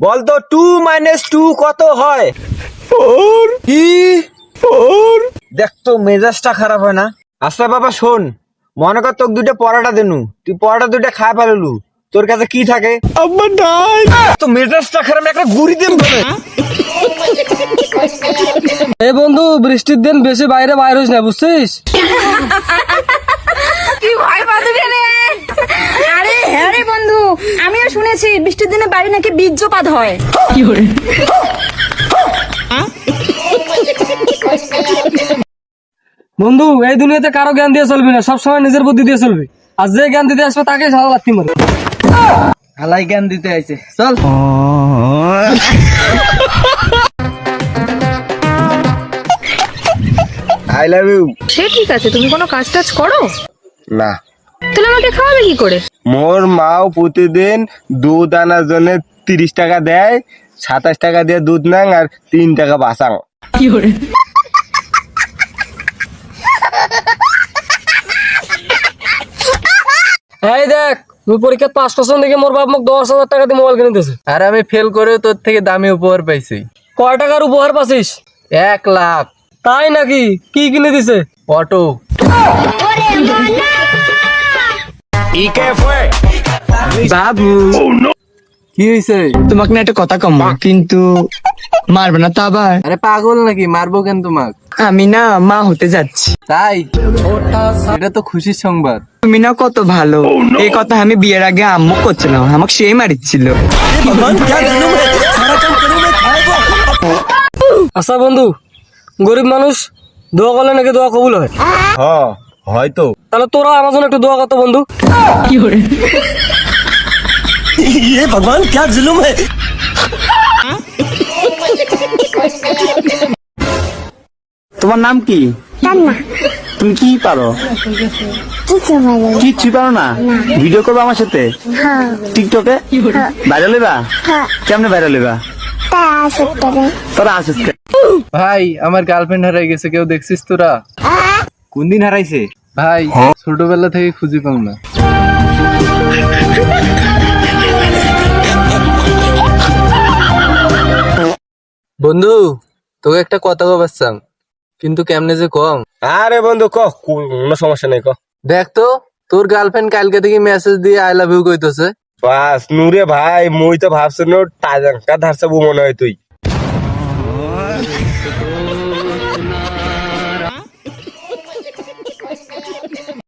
বলতো 2 - 2 কত হয়? কি দেখ তো মেজাজটা খারাপ হয় না। আচ্ছা বাবা শোন, মনে কর তোকে দুটো পরোটা দেনু, তুই পরোটা দুটো খায় ফেললু, তোর কাছে কি থাকে? তো মেজাজটা খারাপ, একটা গুড়ি দেন বলে। এই বন্ধু, বৃষ্টির দিন বেশি বাইরে বাইর হইস না, বুঝছিস? কি ভয় পাচ্ছি রে? আরে হ্যাঁ রে বন্ধু, আমিও শুনেছি বৃষ্টির দিনে বাড়ি নাকি বীর্যপাত হয়। বন্ধু, এই দুনিয়াতে কারো জ্ঞান দিয়ে চলবি না, সবসময় নিজের বুদ্ধি দিয়ে চলবি। আর যে জ্ঞান দিতে আসবে তাকে সারা লাথি মারবে। হালাই জ্ঞান দিতে আইছে, চল। I love you. সে ঠিক আছে, তুমি কোনো কাজ টাজ করো না, তাহলে আমাকে খাওয়াবে কি করে? মোর মাও প্রতিদিন দুধ আনার জন্য 30 টাকা দেয়, 27 টাকা দিয়ে দুধ নাং আর 3 টাকা বাঁচাং। এই দেখ, তুই পরীক্ষা পাস করছিস দেখে মোর বাপ মোক 10,000 টাকা দিয়ে মোবাইল কিনে দিয়েছে। আর আমি ফেল করেও তোর থেকে দামি উপহার পাইছি। কয় টাকার উপহার পাচ্ছিস? 1 লাখ। তাই নাকি? কি কিনে দিছে? অটো। বাবু কি হয়েছে? তোমাকে না একটা কথা কম, কিন্তু মারবে না তো আবার? আরে পাগল নাকি, মারবো কেন তোমাক? আমি না মা হতে যাচ্ছি। তাই? এটা তো খুশির সংবাদ। তুমি না কত ভালো, এই কথা আমি বিয়ের আগে আম্মু করছিলাম, আমাকে সেই মারিচ্ছিল। আচ্ছা বন্ধু, গরিব মানুষ দোয়া করলে নাকি দোয়া কবুল হয়? হয়তো। তাহলে তোরা আমার জন্য একটু দোয়া করতো বন্ধু। তোমার নাম কি? তুমি কি পারো? কিচ্ছু পারো না? ভিডিও করবে আমার সাথে টিকটকে? ভাইরাল হইবা? কেমনে ভাইরাল হইবা? তোরা আসিস কে? ভাই, আমার গার্লফ্রেন্ড হারাই গেছে, কেউ দেখছিস তোরা? কোন দিন হারাইছে? ভাই, ছোটবেলা থেকে খুঁজে পাও না। বন্ধু, তোকে একটা কথা কবাচ্ছাম, কিন্তু কেমনে যে কম। আরে বন্ধু ক, কোনো সমস্যা নেই ক। দেখ তো, তোর গার্লফ্রেন্ড কালকে থেকে মেসেজ দিয়ে আই লাভ ইউ কইতেছে। বাস নুরে ভাই, মুই তো ভাবছি টাকা ধারছে মনে হয় তুই।